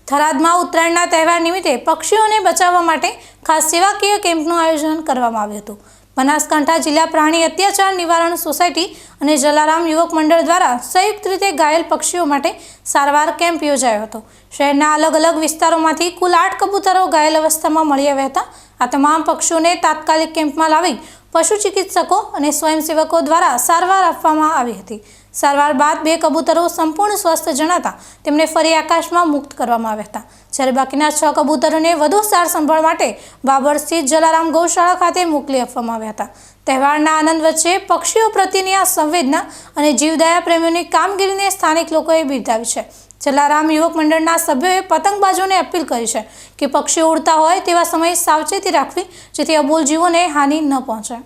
થરાદમાં ઉત્તરાયણના તહેવાર નિમિત્તે પક્ષીઓને બચાવવા માટે ખાસ સેવાકીય કેમ્પનું આયોજન કરવામાં આવ્યું હતું. બનાસકાંઠા જિલ્લા પ્રાણી અત્યાચાર નિવારણ સોસાયટી અને જલારામ યુવક મંડળ દ્વારા સંયુક્ત રીતે ઘાયલ પક્ષીઓ માટે સારવાર કેમ્પ યોજાયો હતો. શહેરના અલગ અલગ વિસ્તારોમાંથી કુલ 8 કબૂતરો ઘાયલ અવસ્થામાં મળી આવ્યા હતા આ તમામ પક્ષીઓને તાત્કાલિક કેમ્પમાં લાવી પશુ ચિકિત્સકો અને સ્વયંસેવકો દ્વારા સારવાર આપવામાં આવી હતી. સારવાર બાદ 2 કબૂતરો સંપૂર્ણ સ્વસ્થ જણાતા તેમને ફરી આકાશમાં મુક્ત કરવામાં આવ્યા હતા. જ્યારે બાકીના 6 કબૂતરોને વધુ સાર સંભાળ માટે બાબર સ્થિત જલારામ ગૌશાળા ખાતે મોકલી આપવામાં આવ્યા હતા. તહેવારના આનંદ વચ્ચે પક્ષીઓ પ્રત્યેની આ સંવેદના અને જીવદયા પ્રેમીઓની કામગીરીને સ્થાનિક લોકોએ બિરદાવી છે. જલારામ યુવક મંડળના સભ્યોએ પતંગબાજોને અપીલ કરી છે કે પક્ષીઓ ઉડતા હોય તેવા સમયે સાવચેતી રાખવી જેથી અબોલ જીવોને હાનિ ન પહોંચે.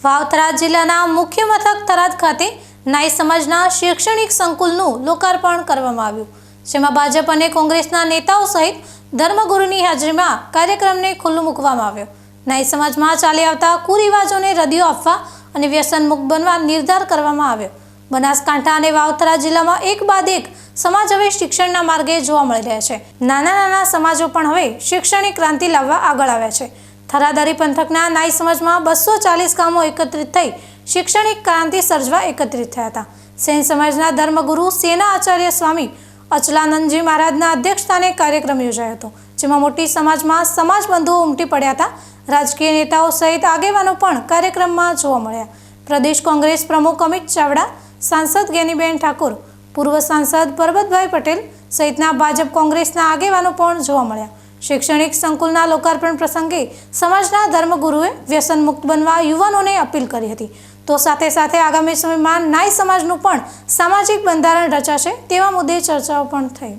વાવ થરાદ જિલ્લાના મુખ્ય મથક થરાદ ખાતે નાઈ સમાજના શૈક્ષણિક સંકુલનું લોકાર્પણ કરવામાં આવ્યું, જેમાં ભાજપ અને કોંગ્રેસના નેતાઓ સહિત ધર્મગુરુની હાજરીમાં કાર્યક્રમને ખુલ્લું મૂકવામાં આવ્યો. નાઈ સમાજમાં ચાલી આવતા કુરિવાજોને રદિયો આપવા અને વ્યસન મુક્ત બનવા નિર્ધાર કરવામાં આવ્યો. બનાસકાંઠા અને વાવથરા જિલ્લામાં એક બાદ એક સમાજ હવે શિક્ષણના માર્ગે જોવા મળી રહ્યા છે. નાના સમાજો પણ હવે શૈક્ષણિક ક્રાંતિ લાવવા આગળ આવ્યા છે. થરાદારી પંથકના નાઈ સમાજમાં 240 ગામો એકત્રિત થઈ શૈક્ષણિક ક્રાંતિ સર્જવા એકત્રિત થયા હતા. સેન સમાજના ધર્મગુરુ સેના આચાર્ય સ્વામી અચલાનંદજી મહારાજના અધ્યક્ષસ્થાને કાર્યક્રમ યોજાયો હતો, જેમાં મોટી સમાજમાં સમાજ બંધુઓ ઉમટી પડ્યા હતા. રાજકીય નેતાઓ સહિત આગેવાનો પણ કાર્યક્રમમાં જોવા મળ્યા. પ્રદેશ કોંગ્રેસ પ્રમુખ અમિત ચાવડા, સાંસદ જ્ઞાનીબેન ઠાકોર, પૂર્વ સાંસદ પરબતભાઈ પટેલ સહિતના ભાજપ કોંગ્રેસના આગેવાનો પણ જોવા મળ્યા. શૈક્ષણિક સંકુલના લોકાર્પણ પ્રસંગે સમાજના ધર્મગુરુએ વ્યસન મુક્ત બનવા યુવાનોને અપીલ કરી હતી. તો સાથે સાથે આગામી સમયમાં નાઈ સમાજનું પણ સામાજિક બંધારણ રચાશે તેવા मुद्दे चर्चाओं પણ થઈ.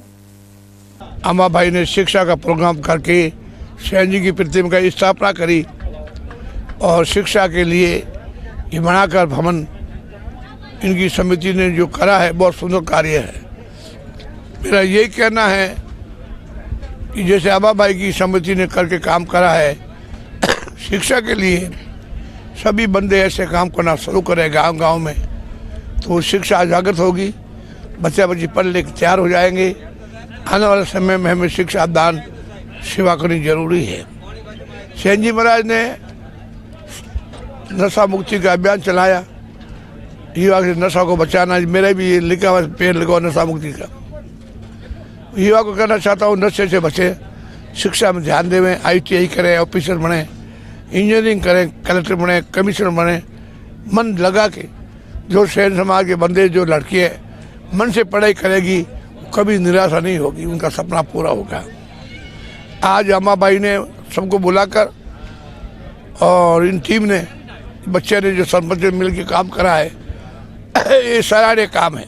अम्मा भाई ने शिक्षा का प्रोग्राम करके सैन जी की प्रतिमा की स्थापना करी और शिक्षा के लिए ये बनाकर भवन इनकी समिति ने जो करा है बहुत सुंदर कार्य है. मेरा यही कहना है कि जैसे अम्मा भाई की समिति ने करके काम करा है, शिक्षा के लिए सभी बंदे ऐसे काम करना शुरू करें गांव-गांव में, तो शिक्षा जागृत होगी, बच्चे बच्ची पढ़ लिख तैयार हो जाएंगे. आने वाले समय में हमें शिक्षा दान सेवा करनी जरूरी है. सेन जी महाराज ने नशा मुक्ति का अभियान चलाया, युवा से नशा को बचाना. मेरा भी ये लिखा हुआ पेड़ लगा नशा मुक्ति का. युवा को कहना चाहता हूँ नशे से बचे, शिक्षा में ध्यान देवें, ITI करें, ऑफिसर बने, इंजीनियरिंग करें, कलेक्टर बने, कमिश्नर बने. मन लगा के जो सैन समाज के बंदे जो लड़की है मन से पढ़ाई करेगी, कभी निराशा नहीं होगी, उनका सपना पूरा होगा. आज अम्मा भाई ने सबको बुलाकर और इन टीम ने बच्चे ने जो सरपंच मिल के काम करा है, ये सराहनीय काम है.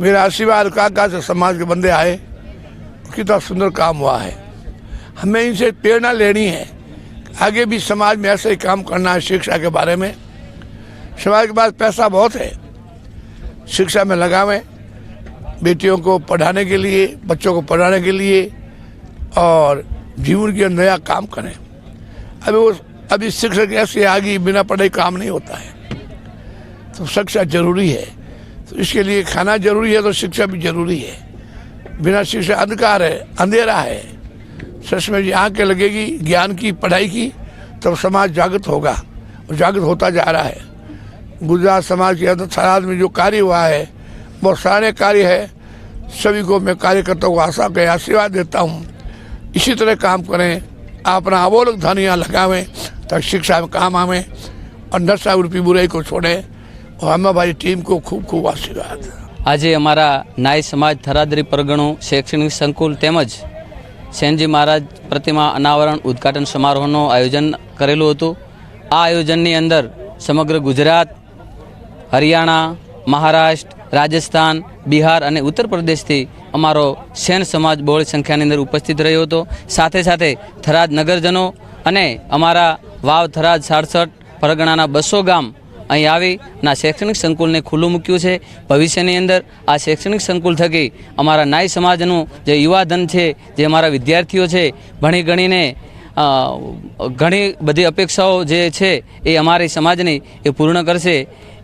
मेरा आशीर्वाद कहाँ से समाज के बंदे आए, कितना सुंदर काम हुआ है. हमें इनसे प्रेरणा लेनी है, आगे भी समाज में ऐसे ही काम करना है. शिक्षा के बारे में समाज के पास पैसा बहुत है, शिक्षा में लगावें, बेटियों को पढ़ाने के लिए, बच्चों को पढ़ाने के लिए और जीवन के नया काम करें. अभी शिक्षक ऐसे आगे बिना पढ़ाई काम नहीं होता है, तो शिक्षा जरूरी है. तो इसके लिए खाना जरूरी है तो शिक्षा भी जरूरी है. बिना शिक्षा अंधकार है, अंधेरा है. सच में जी आँखें लगेगी ज्ञान की, पढ़ाई की, तब समाज जागृत होगा और जागृत होता जा रहा है. गुजरात समाज के अंदर थराद में जो कार्य हुआ है बहुत सराहनीय कार्य है. सभी को मैं कार्यकर्ताओं को आशा के आशीर्वाद देता हूँ, इसी तरह काम करें, अपना अबोलक धन यहाँ लगावें ताकि शिक्षा में काम आवें और नशा रूपी बुराई को छोड़ें. और अम्मा भाई टीम को खूब खूब आशीर्वाद. આજે અમારા નાઈ સમાજ થરાદરી પરગણું શૈક્ષણિક સંકુલ તેમજ સેનજી મહારાજ પ્રતિમા અનાવરણ ઉદ્ઘાટન સમારોહનું આયોજન કરેલું હતું. આ આયોજનની અંદર સમગ્ર ગુજરાત, હરિયાણા, મહારાષ્ટ્ર, રાજસ્થાન, બિહાર અને ઉત્તર પ્રદેશથી અમારો સેન સમાજ બહોળી સંખ્યાની અંદર ઉપસ્થિત રહ્યો હતો. સાથે સાથે થરાદ નગરજનો અને અમારા વાવ થરાદ 67 પરગણાના 200 ગામ અહીં આવી અને આ શૈક્ષણિક સંકુલને ખુલ્લું મૂક્યું છે. ભવિષ્યની અંદર આ શૈક્ષણિક સંકુલ થકી અમારા નાઈ સમાજનું જે યુવાધન છે, જે અમારા વિદ્યાર્થીઓ છે, ભણી ગણીને ઘણી બધી અપેક્ષાઓ જે છે એ અમારી સમાજની એ પૂર્ણ કરશે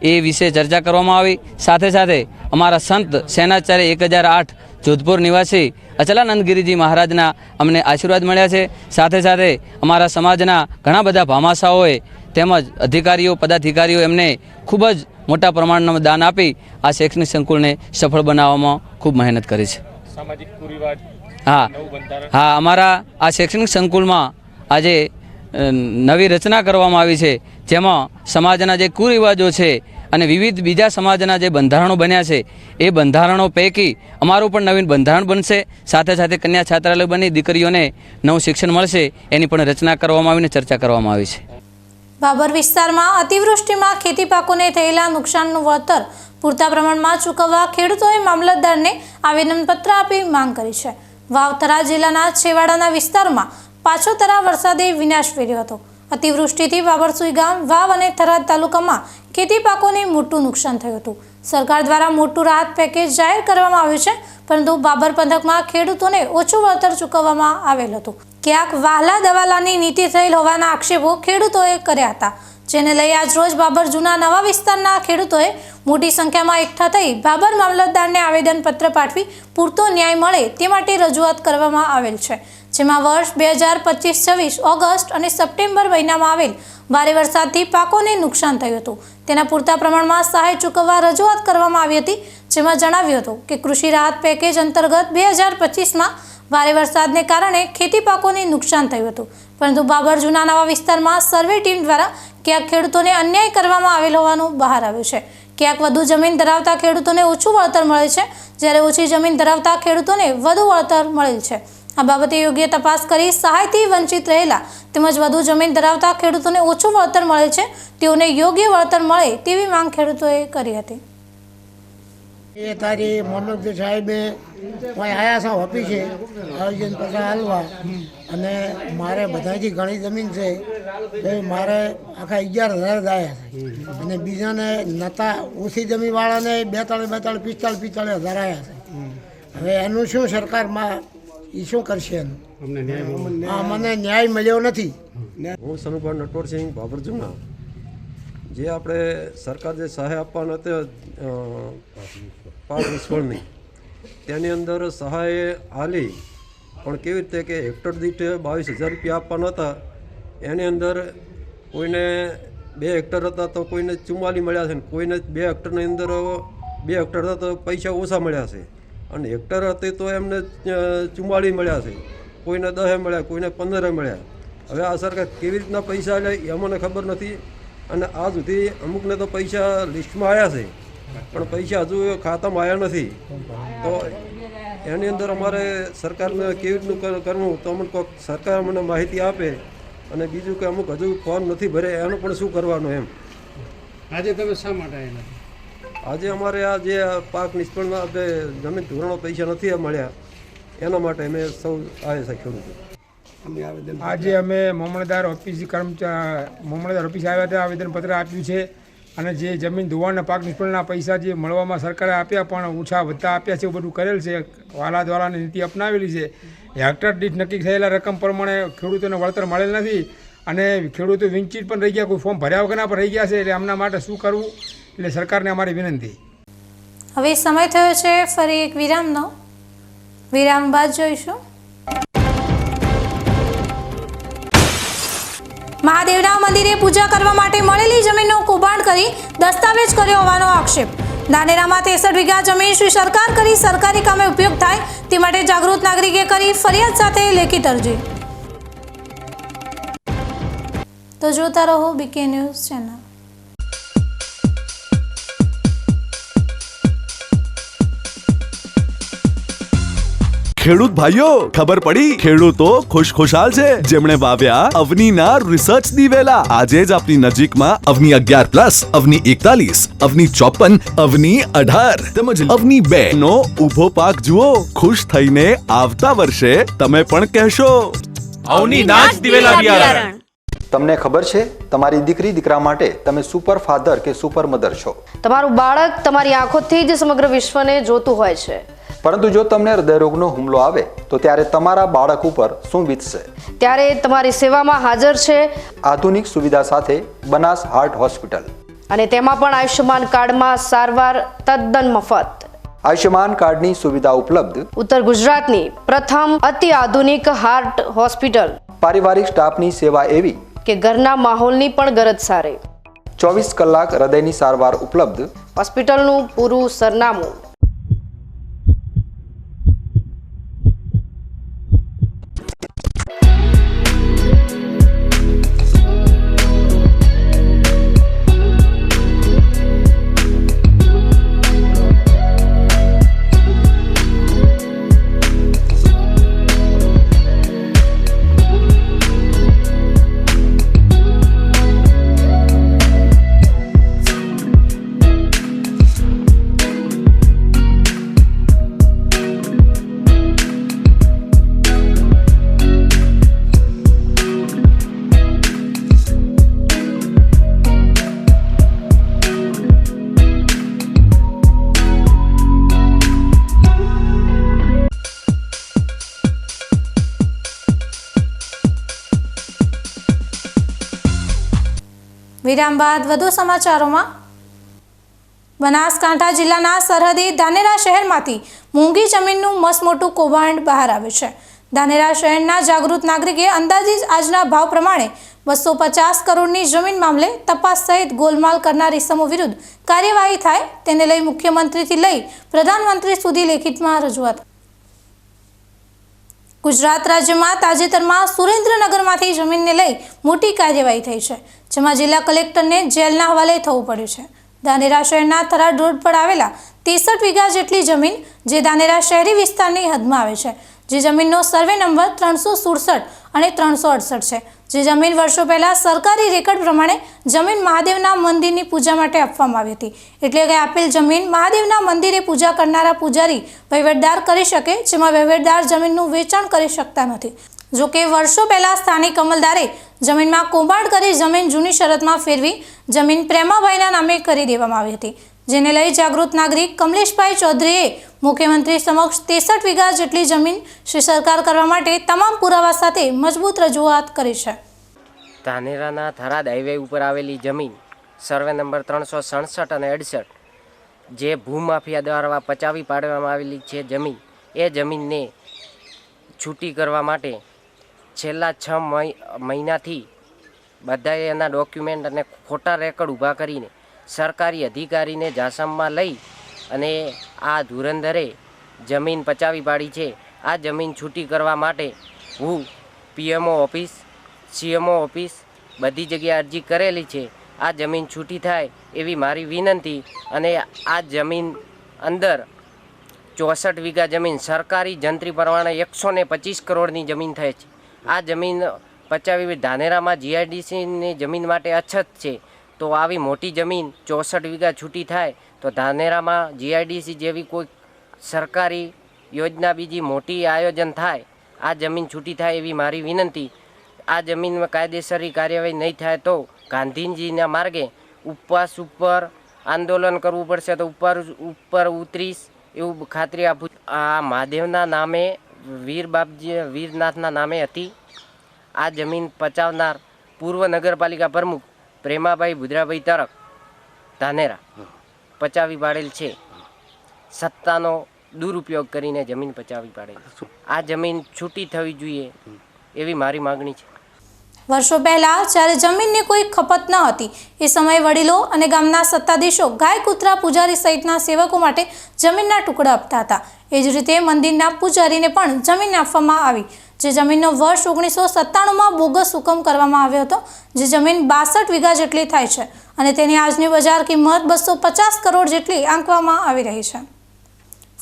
એ વિશે ચર્ચા કરવામાં આવી. સાથે સાથે અમારા સંત સેનાચાર્ય 1008 જોધપુર નિવાસી અચલાનંદગીરીજી મહારાજના અમને આશીર્વાદ મળ્યા છે. સાથે સાથે અમારા સમાજના ઘણા બધા ભામાશાઓએ તેમજ અધિકારીઓ, પદાધિકારીઓ એમને ખૂબ જ મોટા પ્રમાણમાં દાન આપી આ શૈક્ષણિક સંકુલને સફળ બનાવવામાં ખૂબ મહેનત કરી છે. સામાજિક કુરિવાજ હા, અમારા આ શૈક્ષણિક સંકુલમાં આજે નવી રચના કરવામાં આવી છે, જેમાં સમાજના જે કુરિવાજો છે અને વિવિધ બીજા સમાજના જે બંધારણો બન્યા છે એ બંધારણો પૈકી અમારું પણ નવીન બંધારણ બનશે. સાથે સાથે કન્યા છાત્રાલય બની દીકરીઓને નવું શિક્ષણ મળશે એની પણ રચના કરવામાં આવીને ચર્ચા કરવામાં આવી છે. બાબર વિસ્તારમાં અતિવૃષ્ટિમાં ખેતી પાકોને થયેલા નુકસાનનું વળતર પૂરતા પ્રમાણમાં ચૂકવવા ખેડૂતોએ મામલતદારને આવેદનપત્ર આપી માંગ કરી છે. વાવથરા જિલ્લાના છેવાડાના વિસ્તારમાં પાછોતરા વરસાદે વિનાશ વેર્યો હતો. અતિવૃષ્ટિથી બાબરસુઈ ગામ, વાવ અને થરાદ તાલુકામાં ખેતી પાકોને મોટું નુકસાન થયું હતું. સરકાર દ્વારા મોટું રાહત પેકેજ જાહેર કરવામાં આવ્યું છે, પરંતુ બાબર પંથકમાં ખેડૂતોને ઓછું વળતર ચૂકવવામાં આવેલ હતું. ક્યાંક વહાલા દવાલાની નીતિ થયેલ હોવાના આક્ષેપો ખેડૂતોએ કર્યા હતા, જેને લઈ આજ રોજ બાબર જૂના નવા વિસ્તારના ખેડૂતોએ મોટી સંખ્યામાં એકઠા થઈ બાબર મામલતદારને આવેદનપત્ર પાઠવી પૂરતો ન્યાય મળે તે માટે રજૂઆત કરવામાં આવેલ છે. જેમાં વર્ષ 2025-26 ઓગસ્ટ અને સપ્ટેમ્બર મહિનામાં આવેલ ભારે વરસાદથી પાકોને નુકસાન થયું હતું. તેના પૂરતા પ્રમાણમાં સહાય ચૂકવવા રજૂઆત કરવામાં આવી હતી, જેમાં જણાવ્યું હતું કે કૃષિ રાહત પેકેજ અંતર્ગત 2025માં ભારે વરસાદને કારણે ખેતી પાકોને નુકસાન થયું હતું, પરંતુ બાબર જૂના નવા વિસ્તારમાં સર્વે ટીમ દ્વારા ક્યાંક ખેડૂતોને અન્યાય કરવામાં આવેલ હોવાનું બહાર આવ્યું છે. ક્યાંક વધુ જમીન ધરાવતા ખેડૂતોને ઓછું વળતર મળે છે, જ્યારે ઓછી જમીન ધરાવતા ખેડૂતોને વધુ વળતર મળેલ છે. આ બાબતે યોગ્ય તપાસ કરી સહાયથી વંચિત રહેલા તેમજ વધુ જમીન ધરાવતા ખેડૂતોને ઓછું વળતર મળે છે તેઓને યોગ્ય વળતર મળે તેવી માંગ ખેડૂતોએ કરી હતી. એ તારી મામલતદાર સાહેબે આવ્યા છે ઓફિસે આયોજન પત્ર હાલવા, અને મારે બધાથી ઘણી જમીન છે તો મારે આખા 11,000 આવ્યા છે, અને બીજાને નતા ઓછી જમીનવાળાને 42,000, 45,000 આવ્યા છે. હવે એનું શું સરકારમાં એ શું કરશે? મને ન્યાય મળ્યો નથી. હું સનુભાઈ નટવરસિંહ બાબર જૂના, જે આપણે સરકાર જે સહાય આપવાના હતા પાક નિષ્ફળની, તેની અંદર સહાય આલી પણ કેવી રીતે કે હેક્ટર દીઠ 22,000 રૂપિયા આપવાના હતા. એની અંદર કોઈને 2 હેક્ટર હતા તો કોઈને 44 મળ્યા છે, કોઈને 2 હેક્ટરની અંદર 2 હેક્ટર હતા તો પૈસા ઓછા મળ્યા છે, અને હેક્ટર હતી તો એમને 44 મળ્યા છે, કોઈને 10 મળ્યા, કોઈને 15 મળ્યા. હવે આ સરકાર કેવી રીતના પૈસા લે એ અમને ખબર નથી, અને આ સુધી અમુકને તો પૈસા લિસ્ટમાં આવ્યા છે પણ પૈસા હજુ ખાતામાં આવ્યા નથી. તો એની અંદર અમારે સરકારને કેવી રીતનું કરવું તો અમને કોઈક સરકાર મને માહિતી આપે, અને બીજું કે અમુક હજુ ફોર્મ નથી ભરે એનું પણ શું કરવાનું એમ. આજે તમે શા માટે આવેલા? આજે અમારે આ જે પાક નિષ્ફળમાં આપણે જમીન ધોરણો પૈસા નથી મળ્યા એના માટે અમે સૌ આવ્યા છે ખેડૂતો. આજે અમે મામલતદાર ઓફિસ મામલતદાર ઓફિસ આવ્યા હતા, આવેદનપત્ર આપ્યું છે, અને જે જમીન ધોવાણના પાક નિષ્ફળના પૈસા જે મળવામાં સરકારે આપ્યા પણ ઓછા વધતા આપ્યા છે, એવું બધું કરેલ છે. વાલા દ્વારાની નીતિ અપનાવેલી છે. હેક્ટર દીઠ નક્કી થયેલા રકમ પ્રમાણે ખેડૂતોને વળતર મળેલ નથી, અને ખેડૂતો વંચિત પણ રહી ગયા, કોઈ ફોર્મ ભર્યા વગરના પણ રહી ગયા છે. એટલે આમના માટે શું કરવું, એટલે સરકારને અમારી વિનંતી. હવે સમય થયો છે ફરી એક વિરામનો. વિરામ બાદ જોઈશું મહાદેવના મંદિરે પૂજા કરવા માટે મળેલી જમીનનો કૌભાંડ કરી દસ્તાવેજ કર્યો હોવાનો આક્ષેપ. ધાનેરામાં 63 વીઘા જમીન શ્રી સરકાર કરી સરકારી કામે ઉપયોગ થાય તે માટે જાગૃત નાગરિકે કરી ફરિયાદ સાથે લેખિત અરજી. તો જોતા રહો બીકે ન્યૂઝ ચેનલ. ખેડૂત ભાઈઓ, ખબર પડી? ખેડૂતો ખુશખુશાલ છે જેમણે વાવ્યા અવનીના રિસર્ચ દિવેલા. આજે જ આપની નજીકમાં અવની 11+, અવની 41, અવની 54, અવની 18 તેમજ અવની 2 નો ઊભો પાક જુઓ. ખુશ થઈને આવતા વર્ષે તમે પણ કહેશો અવની નાચ દિવેલા બિયારણ. તમને ખબર છે તમારી દીકરી દીકરા માટે તમે સુપર ફાધર કે સુપર મધર છો. તમારું બાળક તમારી આંખોથી જ સમગ્ર વિશ્વને જોતું હોય છે, પરંતુ જો તમને હૃદયરોગનો હુમલો આવે તો ત્યારે તમારા બાળક ઉપર શું વીતશે? ત્યારે તમારી સેવામાં હાજર છે આધુનિક સુવિધા સાથે બનાસ હાર્ટ હોસ્પિટલ, અને તેમાં પણ આયુષ્યમાન કાર્ડમાં સારવાર તદ્દન મફત. આયુષ્યમાન કાર્ડની સુવિધા ઉપલબ્ધ ઉત્તર ગુજરાતની પ્રથમ અતિ આધુનિક હાર્ટ હોસ્પિટલ. પારિવારિક સ્ટાફની સેવા એવી કે ઘરના માહોલની પણ ગરજ સારે. 24 કલાક હૃદયની સારવાર ઉપલબ્ધ. હોસ્પિટલનું પૂરું સરનામું વિરામ બાદ વધુ સમાચારોમાં બનાસકાંઠા જિલ્લાના સરહદી ધાનેરા શહેરમાંથી મોંઘી જમીનનું મસમોટું કૌભાંડ બહાર આવ્યું છે. ધાનેરા શહેરના જાગૃત નાગરિકે અંદાજિત આજના ભાવ પ્રમાણે 250 કરોડની જમીન મામલે તપાસ સહિત ગોલમાલ કરનાર ઇસમો વિરુદ્ધ કાર્યવાહી થાય તેને લઈ મુખ્યમંત્રીથી લઈ પ્રધાનમંત્રી સુધી લેખિતમાં રજૂઆત. ગુજરાત રાજ્યમાં તાજેતરમાં સુરેન્દ્રનગરમાંથી જમીનને લઈ મોટી કાર્યવાહી થઈ છે, જેમાં જિલ્લા કલેક્ટરને જેલના હવાલે થવું પડ્યું છે. ધાનેરા શહેરના થરાદ રોડ પર આવેલા 63 વીઘા જેટલી જમીન જે ધાનેરા શહેરી વિસ્તારની હદમાં આવે છે, જે જમીનનો સર્વે નંબર 367 અને 368 છે. જે જમીન વર્ષો પહેલા સરકારી રેકર્ડ પ્રમાણે જમીન મહાદેવના મંદિરની પૂજા માટે આપવામાં આવી હતી. એટલે કે આપેલ જમીન મહાદેવના મંદિરે પૂજા કરનારા પૂજારી વહીવટદાર કરી શકે, જેમાં વહીવટદાર જમીનનું વેચાણ કરી શકતા નથી. જોકે વર્ષો પહેલા સ્થાનિક અમલદારે જમીનમાં કૌભાંડ કરી જમીન જૂની શરતમાં ફેરવી જમીન પ્રેમાભાઈના નામે કરી દેવામાં આવી હતી, જેને લઈ જાગૃત નાગરિક કમલેશભાઈ ચૌધરીએ મુખ્યમંત્રી સમક્ષ 63 વીઘા જેટલી જમીન શ્રી સરકાર કરવા માટે તમામ પુરાવા સાથે મજબૂત રજૂઆત કરી છે. ધાનેરાના થરાદ હાઈવે ઉપર આવેલી જમીન સર્વે નંબર 367 અને 68 જે ભૂમાફિયા દ્વારા પચાવી પાડવામાં આવેલી છે જમીન, એ જમીનને છૂટી કરવા માટે છેલ્લા 6 મહિનાથી બધાએ એના ડોક્યુમેન્ટ અને ખોટા રેકર્ડ ઊભા કરીને સરકારી અધિકારીને જાસમમાં લઈ અને આ ધુરંધરે જમીન પચાવી પાડી છે. આ જમીન છૂટી કરવા માટે હું PMO ઓફિસ, CMO ઓફિસ બધી જગ્યાએ અરજી કરેલી છે. આ જમીન છૂટી થાય એવી મારી વિનંતી. અને આ જમીન અંદર 64 વીઘા જમીન સરકારી જંત્રી પરવાને 125 કરોડની જમીન થાય છે. આ જમીન પચાવી ધાનેરામાં GIDCની જમીન માટે અછત છે, તો આવી મોટી જમીન 64 વીઘા છૂટી થાય તો ધાનેરામાં GIDC જેવી કોઈ સરકારી યોજના બીજી મોટી આયોજન થાય. આ જમીન છૂટી થાય એવી મારી વિનંતી. આ જમીનમાં કાયદેસરી કાર્યવાહી નહીં થાય તો ગાંધીજીના માર્ગે ઉપવાસ ઉપર આંદોલન કરવું પડશે, તો ઉપર ઉતરીશ એવું ખાતરી આપું. આ મહાદેવના નામે વીરનાથના નામે હતી. આ જમીન પચાવનાર પૂર્વ નગરપાલિકા પ્રમુખ પ્રેમાભાઈ ભુજરાભાઈ તરક ધાનેરા પચાવી પાડેલ છે. સત્તાનો દુરુપયોગ કરીને જમીન પચાવી પાડેલ. આ જમીન છૂટી થવી જોઈએ એવી મારી માગણી છે. વર્ષો પહેલા જ્યારે જમીનની કોઈ ખપત ન હતી, એ સમયે વડીલો અને ગામના સત્તાધીશો ગાય, કૂતરા, પૂજારી સહિતના સેવકો માટે જમીનના ટુકડા આપતા હતા. એ જ રીતે મંદિરના પૂજારીને પણ જમીન આપવામાં આવી, જે જમીનનો વર્ષ 1997માં બોગસ હુકમ કરવામાં આવ્યો હતો, જે જમીન 62 વીઘા જેટલી થાય છે અને તેની આજની બજાર કિંમત 250 કરોડ જેટલી આંકવામાં આવી રહી છે.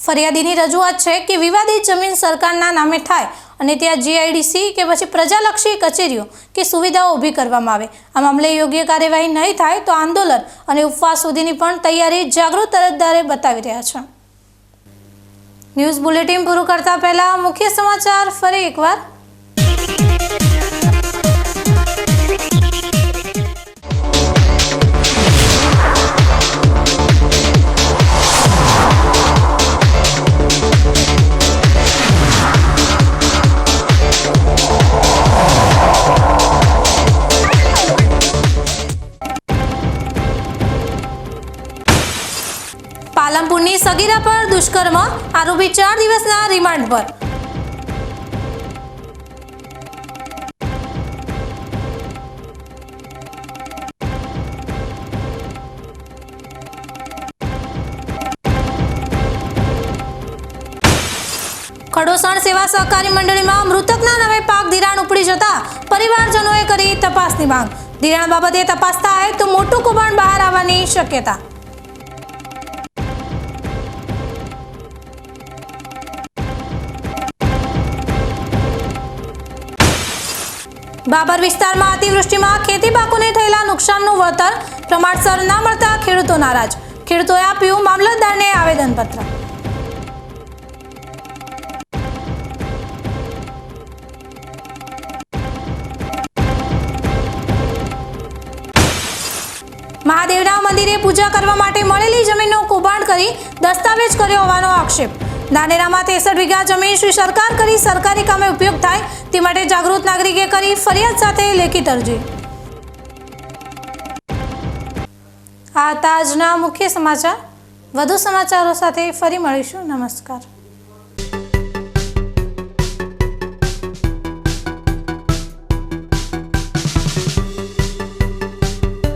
ફરિયાદીની રજૂઆત છે કે વિવાદિત જમીન સરકારના નામે થાય અને ત્યાં GIDC કે પછી પ્રજાલક્ષી કચેરીઓ કે સુવિધાઓ ઊભી કરવામાં આવે. આ મામલે યોગ્ય કાર્યવાહી નહીં થાય તો આંદોલન અને ઉપવાસ સુધીની પણ તૈયારી જાગૃત અરજદારે બતાવી રહ્યા છે. ન્યૂઝ બુલેટિન પૂરું કરતા પહેલા મુખ્ય સમાચાર ફરી એકવાર. પાલનપુરની સગીરા પર દુષ્કર્મ, આરોપી 4 દિવસના રિમાન્ડ પર. ખડોસણ સેવા સહકારી મંડળીમાં મૃતકના નામે પાક ધિરાણ ઉપડી જતા પરિવારજનોએ કરી તપાસની માંગ. ધિરાણ બાબતે તપાસ થાય તો મોટું કૌભાંડ બહાર આવવાની શક્યતા. બાબર વિસ્તારમાં અતિવૃષ્ટિમાં ખેતી પાકોને થયેલા નુકસાનનું વળતર પ્રમાણસર ન મળતા ખેડૂતો નારાજ. ખેડૂતોએ આપ્યું મામલતદારને આવેદનપત્ર. મહાદેવના મંદિરે પૂજા કરવા માટે મળેલી જમીનનો કૌભાંડ કરી દસ્તાવેજ કર્યો હોવાનો આક્ષેપ. ધાનેરામાં 63 વીઘા જમીન શ્રી સરકાર કરી સરકારી કામે ઉપયોગ થાય તે માટે જાગૃત નાગરિકે કરી ફરિયાદ સાથે લેખિત અરજી. આ હતા આજના મુખ્ય સમાચાર. વધુ સમાચારો સાથે ફરી મળીશું. નમસ્કાર.